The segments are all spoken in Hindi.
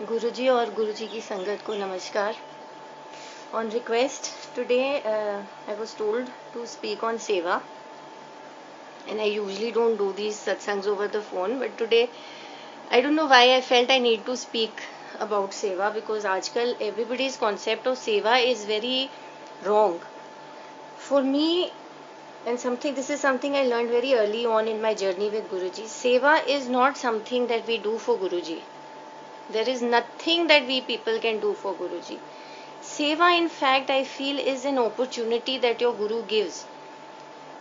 गुरुजी और गुरुजी की संगत को नमस्कार. On request, today I was told to speak on Seva, and I usually don't do these satsangs over the phone, but today I don't know why I felt I need to speak about Seva, because आजकल everybody's concept of Seva is very wrong. For me, and this is something I learned very early on in my journey with Guruji. Seva is not something that we do for Guruji. There is nothing that we people can do for Guruji. Seva, in fact, I feel is an opportunity that your Guru gives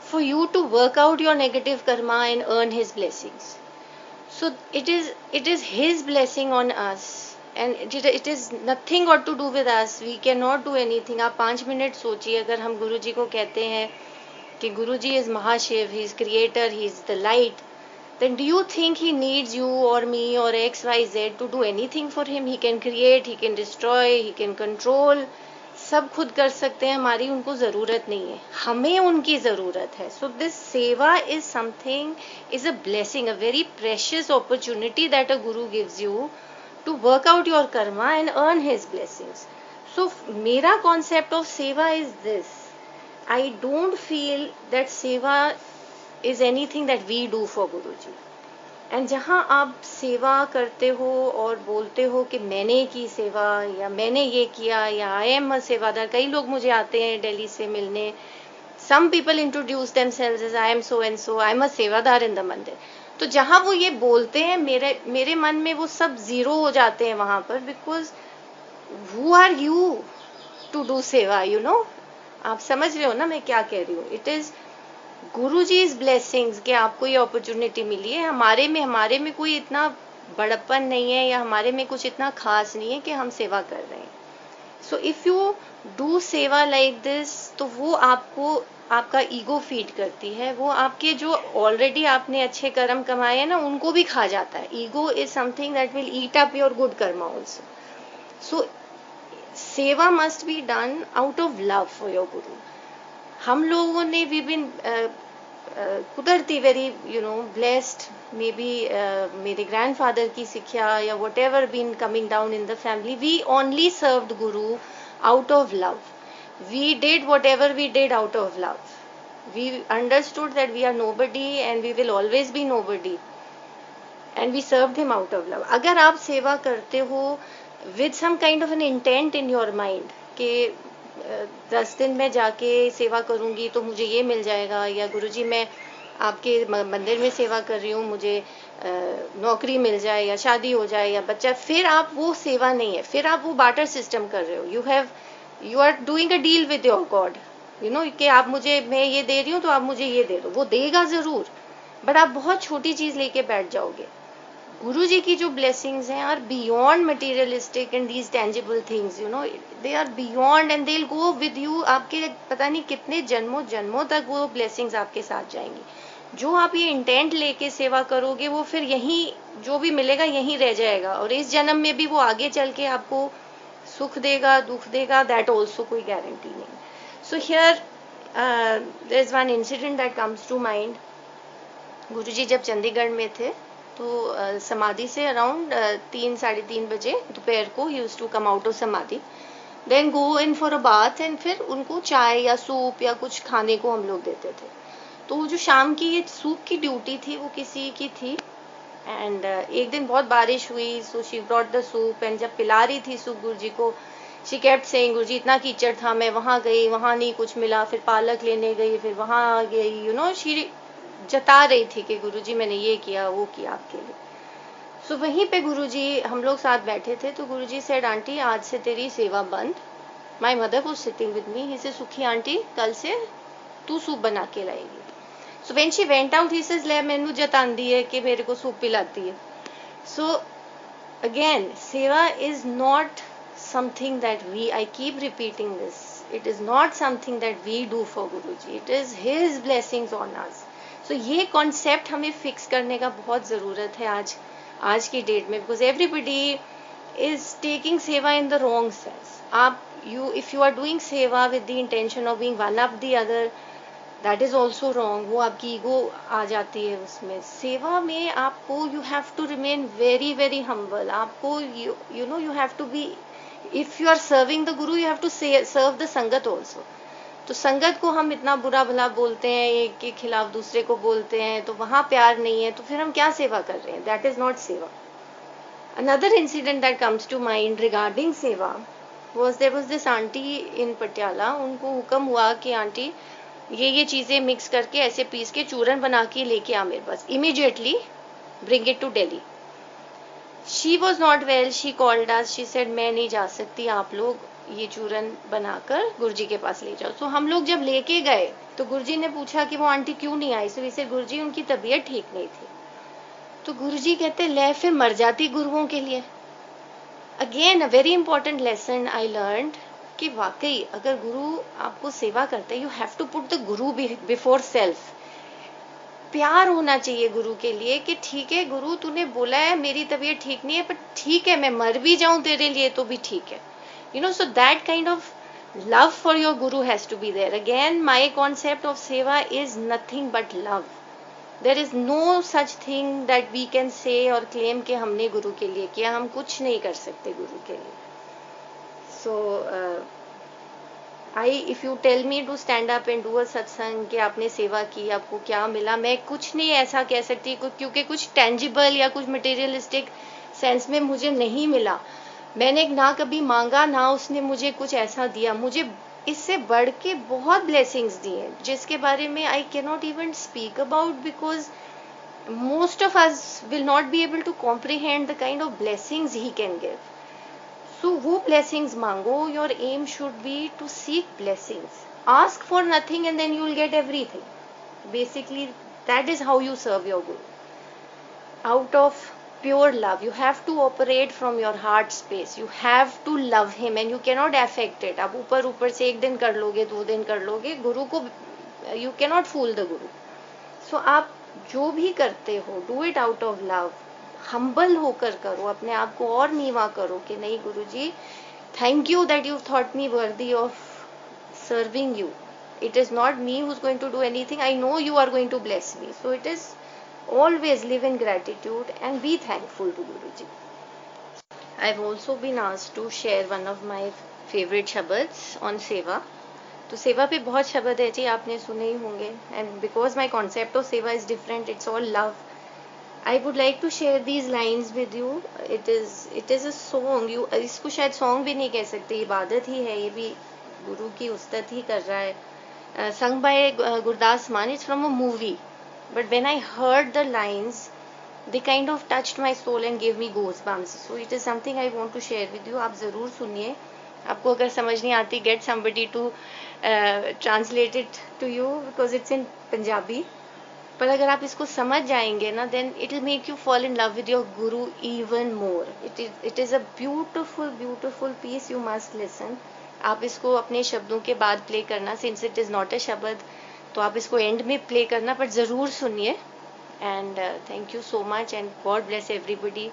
for you to work out your negative karma and earn his blessings. So it is his blessing on us, and it is nothing got to do with us. We cannot do anything. आप 5 मिनट सोचिए, अगर हम गुरुजी को कहते हैं कि गुरुजी is Mahashiv, he is creator, he is the light, then do you think he needs you or me or XYZ to do anything for him? He can create, he can destroy, he can control. सब खुद कर सकते हैं, हमारी उनको ज़रूरत नहीं है, हमें उनकी ज़रूरत है. So this seva is something, is a blessing, a very precious opportunity that a guru gives you to work out your karma and earn his blessings. So मेरा concept of seva is this. I don't feel that seva is anything that we do for Guruji. And जहाँ आप सेवा करते हो और बोलते हो कि मैंने की सेवा या मैंने ये किया या आई एम अ सेवादार. कई लोग मुझे आते हैं दिल्ली से मिलने. Some people introduce themselves as I am so and so, I am a sevadar in the मंदिर. तो जहाँ वो ये बोलते हैं, मेरे मन में वो सब जीरो हो जाते हैं वहां पर, because who are you to do seva, you know. आप समझ रहे हो ना मैं क्या कह रही हूँ. इट इज गुरुजी's ब्लेसिंग्स कि आपको ये अपॉर्चुनिटी मिली है. हमारे में कोई इतना बड़प्पन नहीं है या हमारे में कुछ इतना खास नहीं है कि हम सेवा कर रहे हैं. सो इफ यू डू सेवा लाइक दिस, तो वो आपको आपका ईगो फीड करती है. वो आपके जो ऑलरेडी आपने अच्छे कर्म कमाए हैं ना, उनको भी खा जाता है. Ego is something that will eat up your good karma also. So seva must be done out of love for your guru. हम लोगों ने वी बिन कुदरती वेरी ब्लेस्ड, मे बी मेरे ग्रैंडफादर की शिक्षा या whatever been coming down in the family, we only served guru out of love. We did whatever we did out of love. We understood that we are nobody and we will always be nobody, and we served him out of love. अगर आप सेवा करते हो with some kind of an intent in your mind कि 10 दिन में जाके सेवा करूंगी तो मुझे ये मिल जाएगा, या गुरुजी मैं आपके मंदिर में सेवा कर रही हूँ, मुझे नौकरी मिल जाए या शादी हो जाए या बच्चा, फिर आप वो सेवा नहीं है, फिर आप वो बार्टर सिस्टम कर रहे हो. You are doing a deal with your god, you know, कि आप मुझे, मैं ये दे रही हूँ तो आप मुझे ये दे दो. वो देगा जरूर, बट आप बहुत छोटी चीज लेके बैठ जाओगे. गुरु जी की जो ब्लेसिंग्स हैं are beyond materialistic and these tangible things, you know, they are beyond and they will go with you. आपके पता नहीं कितने जन्मों जन्मों तक वो ब्लेसिंग्स आपके साथ जाएंगी. जो आप ये इंटेंट लेके सेवा करोगे, वो फिर यहीं जो भी मिलेगा यहीं रह जाएगा, और इस जन्म में भी वो आगे चल के आपको सुख देगा दुख देगा, दैट ऑल्सो कोई गारंटी नहीं. So here there is one incident that comes to mind. Guruji जब चंडीगढ़ में थे तो समाधि से अराउंड 3-3:30 बजे दोपहर को ही used to come out of samadhi, then go in for a bath, and फिर उनको चाय या सूप या कुछ खाने को हम लोग देते थे. तो वो जो शाम की ये सूप की ड्यूटी थी वो किसी की थी, एंड एक दिन बहुत बारिश हुई, so she brought the soup, and जब पिला रही थी सूप गुरुजी को, शी केप्ट सेइंग गुरुजी इतना कीचड़ था, मैं वहां गई, वहां नहीं कुछ मिला, फिर पालक लेने गई, फिर वहां गई, यू नो, शी जता रही थी कि गुरुजी मैंने ये किया वो किया आपके लिए. सो वहीं पे गुरुजी, हम लोग साथ बैठे थे, तो गुरुजी सेड, आंटी आज से तेरी सेवा बंद. My mother was sitting with me. He say, Sukhi aunty कल से तू सूप बना के लाएगी. So when she went out, he says, ले मैनू जतांदी है कि मेरे को सूप पिलाती है. सो अगेन, सेवा is not something that I keep repeating this, it is not something that we do for Guruji, it is his blessings on us. So ये कॉन्सेप्ट हमें फिक्स करने का बहुत ज़रूरत है आज की डेट में, बिकॉज एवरीबडी इज टेकिंग सेवा इन द रॉन्ग सेंस. आप इफ यू आर डूइंग सेवा with the intention of being one up the other, that is also wrong. वो आपकी ईगो आ जाती है उसमें। सेवा में आपको you have to remain very very humble. आपको you know you have to be, if you are serving the guru, you have to serve the sangat also. तो संगत को हम इतना बुरा भला बोलते हैं, एक के खिलाफ दूसरे को बोलते हैं, तो वहां प्यार नहीं है, तो फिर हम क्या सेवा कर रहे हैं? दैट इज नॉट सेवा। Another incident that comes to mind regarding सेवा was there was this aunty in Patiala. उनको हुक्म हुआ कि आंटी ये चीजें मिक्स करके ऐसे पीस के चूरन बना के लेके आ मेरे पास, immediately bring it to Delhi। She was not well, she called us, she said मैं नहीं जा सकती, आप लोग ये चूरन बनाकर गुरुजी के पास ले जाओ। तो हम लोग जब लेके गए तो गुरुजी ने पूछा कि वो आंटी क्यों नहीं आई। सो इसे गुरुजी उनकी तबीयत ठीक नहीं थी। तो गुरुजी कहते ले फिर मर जाती गुरुओं के लिए। Again a very important lesson I learn कि वाकई अगर गुरु आपको सेवा करते हैं, you have to put the guru before self. प्यार होना चाहिए गुरु के लिए कि ठीक है गुरु, तूने बोला है मेरी तबीयत ठीक नहीं है, पर ठीक है मैं मर भी जाऊं तेरे लिए तो भी ठीक है। You know, so that kind of love for your guru has to be there. Again, my concept of seva is nothing but love. There is no such thing that we can say or claim कि हमने गुरु के लिए किया। हम कुछ नहीं कर सकते गुरु के लिए। So if you tell me to stand up and do a satsang कि आपने सेवा की, आपको क्या मिला, मैं कुछ नहीं ऐसा कह सकती क्योंकि कुछ tangible या कुछ materialistic सेंस में मुझे नहीं मिला। मैंने ना कभी मांगा, ना उसने मुझे कुछ ऐसा दिया। मुझे इससे बढ़ के बहुत ब्लेसिंग्स दिए जिसके बारे में I can not even speak about, because most of us will not be able to comprehend the kind of blessings he can give. So वो ब्लेसिंग्स मांगो। Your aim should be to seek blessings. Ask for nothing and then you will get everything. Basically that is how you serve your guru. Out of pure love, you have to operate from your heart space, you have to love him and you cannot affect it। आप ऊपर से एक दिन कर लोगे, 2 दिन कर लोगे, गुरु को you cannot fool the guru। so आप जो भी करते हो, do it out of love। humble होकर करो, अपने आप को और नीवा करो कि नहीं गुरुजी, thank you that you thought me worthy of serving you। it is not me who's going to do anything, I know you are going to bless me। so it is always live in gratitude and be thankful to Guruji। I've also been asked to share one of my favorite shabads on seva। तो सेवा पे बहुत शब्द है जी, आपने सुने ही होंगे। and because my concept of seva is different, it's all love, I would like to share these lines with you। it is a song। you इसको शायद song भी नहीं कह सकते, इबादत ही है, ये भी गुरु की उस्तत ही कर रहा है। sung by गुरदास मान। it's from a movie, but when I heard the lines, they kind of touched my soul and gave me goosebumps। so it is something I want to share with you। आप जरूर सुनिए। आपको अगर समझ नहीं आती, get somebody to translate it to you because it's in Punjabi। पर अगर आप इसको समझ जाएंगे ना, then it will make you fall in love with your guru even more। it is a beautiful beautiful piece, you must listen। आप इसको अपने शब्दों के बाद प्ले करना, since it is not a शब्द, तो आप इसको एंड में प्ले करना, पर ज़रूर सुनिए। And thank you so much and God bless everybody.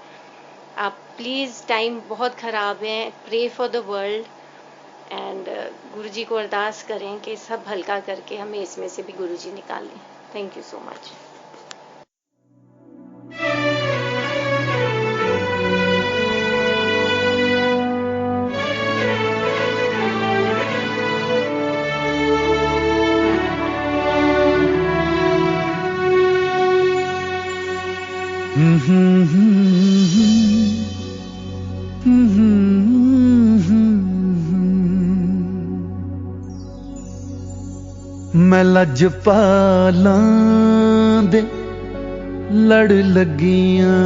आप प्लीज़, टाइम बहुत ख़राब है, pray for the world and Guruji को अरदास करें कि सब हल्का करके हमें इसमें से भी गुरुजी निकाल लें। Thank you so much. मैं लजपालां दे लड़ लगियां,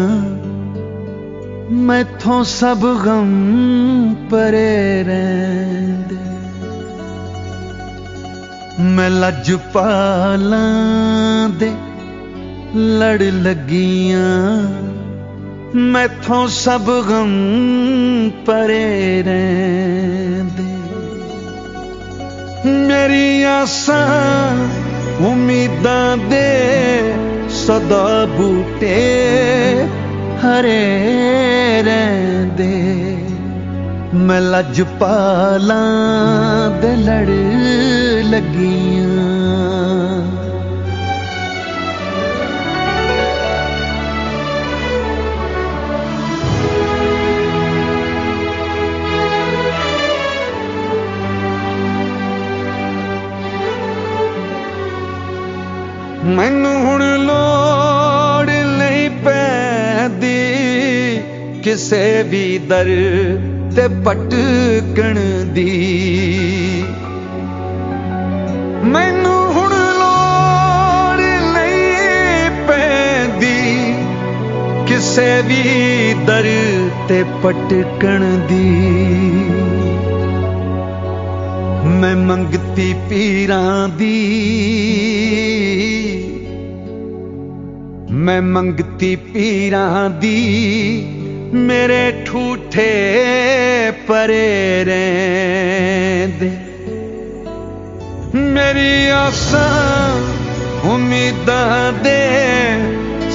मैथों सब गम परे रैंदे। मैं लजपालां दे लड़ लगियां, मैथों सब गम परे रैंदे। मेरी आसां उम्मीदां दे सदा बूटे हरे रैंदे। मैं लजपालां दे लड़ लगियां। ਕਿਸੇ ਵੀ ਦਰ ਤੇ ਭਟਕਣ ਦੀ। ਮੈਨੂੰ ਹੁਣ ਲੋੜ ਨਹੀਂ ਪੈਂਦੀ ਕਿਸੇ ਵੀ ਦਰ ਤੇ ਭਟਕਣ ਦੀ। ਮੈਂ ਮੰਗਤੀ ਪੀਰਾਂ ਦੀ, ਮੈਂ ਮੰਗਤੀ ਪੀਰਾਂ ਦੀ, ਮੇਰੇ ਠੂਠੇ ਪਰੇ ਰਹਿੰਦੇ। ਮੇਰੀ ਆਸਾਂ ਉਮੀਦਾਂ ਦੇ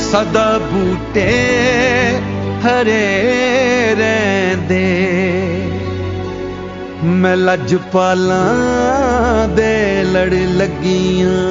ਸਦਾ ਬੂਟੇ ਹਰੇ ਰਹਿੰਦੇ। ਮੈਂ ਲਜਪਾਲਾਂ ਦੇ ਲੜ ਲੱਗੀਆਂ।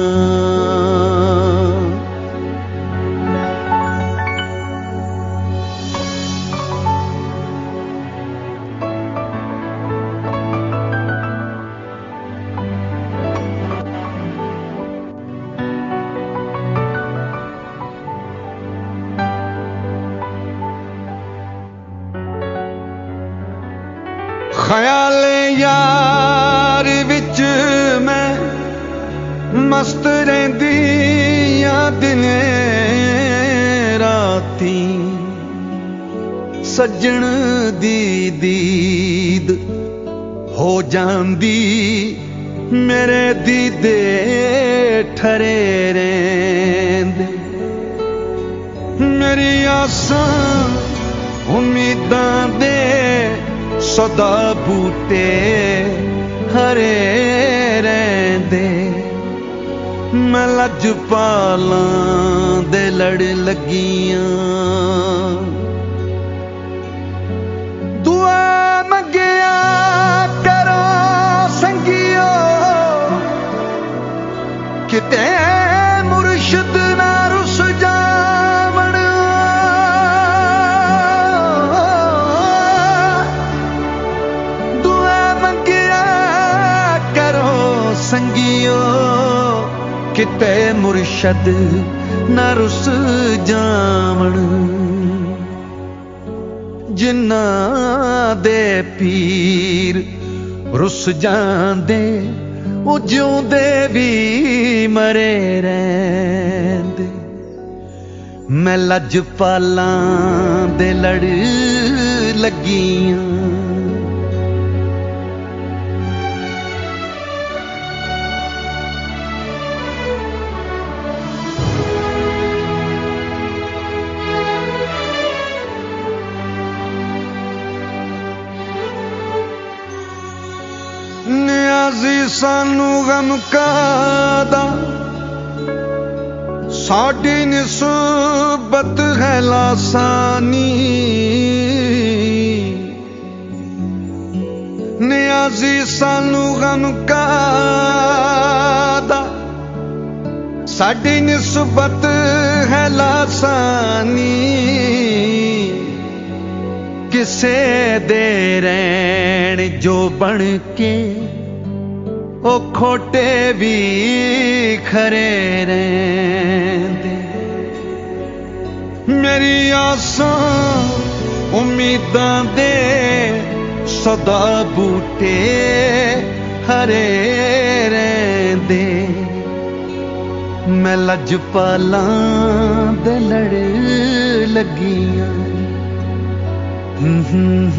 ਖਿਆਲੇ ਯਾਰ ਵਿੱਚ ਮੈਂ ਮਸਤ ਰਹਿੰਦੀ ਆ ਦਿਨੇ ਰਾਤੀ। ਸੱਜਣ ਦੀ ਦੀਦ ਹੋ ਜਾਂਦੀ, ਮੇਰੇ ਦੀਦੇ ਠਰੇ ਰਹਿੰਦੇ। ਮੇਰੀ ਆਸਾਂ ਉਮੀਦਾਂ ਦੇ ਸਦਾ ਬੂਟੇ ਹਰੇ ਰਹਿੰਦੇ। ਮੈਂ ਲਜਪਾਲਾਂ ਦੇ ਲੜ ਲੱਗੀਆਂ। ਦੁਆ ਮੰਗਿਆ ਕਰੋ ਸੰਗਿਓ, ਕਿਤੇ ਮੁਰਸ਼ਿਦ ਨਾ ਰੁੱਸ ਜਾਵਣ। ਸੰਗਿਓ ਕਿਤੇ ਮੁਰਸ਼ਦ ਨਾ ਰੁੱਸ ਜਾਵਣ। ਜਿਨ੍ਹਾਂ ਦੇ ਪੀਰ ਰੁੱਸ ਜਾਂਦੇ, ਉਹ ਜਿਉਂਦੇ ਵੀ ਮਰੇ ਰਹਿੰਦੇ। ਮੈਂ ਲਜਪਾਲਾਂ ਦੇ ਲੜ ਲੱਗੀਆਂ। ਨਿਆਜ਼ੀ ਸਾਨੂੰ ਗਮ ਕਾਦਾ, ਸਾਡੀ ਨਿਸਬਤ ਹੈ ਲਾਸਾਨੀ। ਨਿਆਜ਼ੀ ਸਾਨੂੰ ਗਮ ਕਾਦਾ, ਸਾਡੀ ਨਿਸਬਤ ਹੈ ਲਾਸਾਨੀ। ਕਿਸੇ ਦੇ ਰਹਿਣ ਜੋ ਬਣ ਕੇ, ਉਹ ਖੋਟੇ ਵੀ ਖਰੇ ਰਹਿੰਦੇ। ਮੇਰੀ ਆਸਾਂ ਉਮੀਦਾਂ ਦੇ ਸਦਾ ਬੂਟੇ ਹਰੇ ਰਹਿੰਦੇ। ਮੈਂ ਲਜਪਾਲਾਂ ਦੇ ਲੜ ਲੱਗੀਆਂ। Mm-hmm.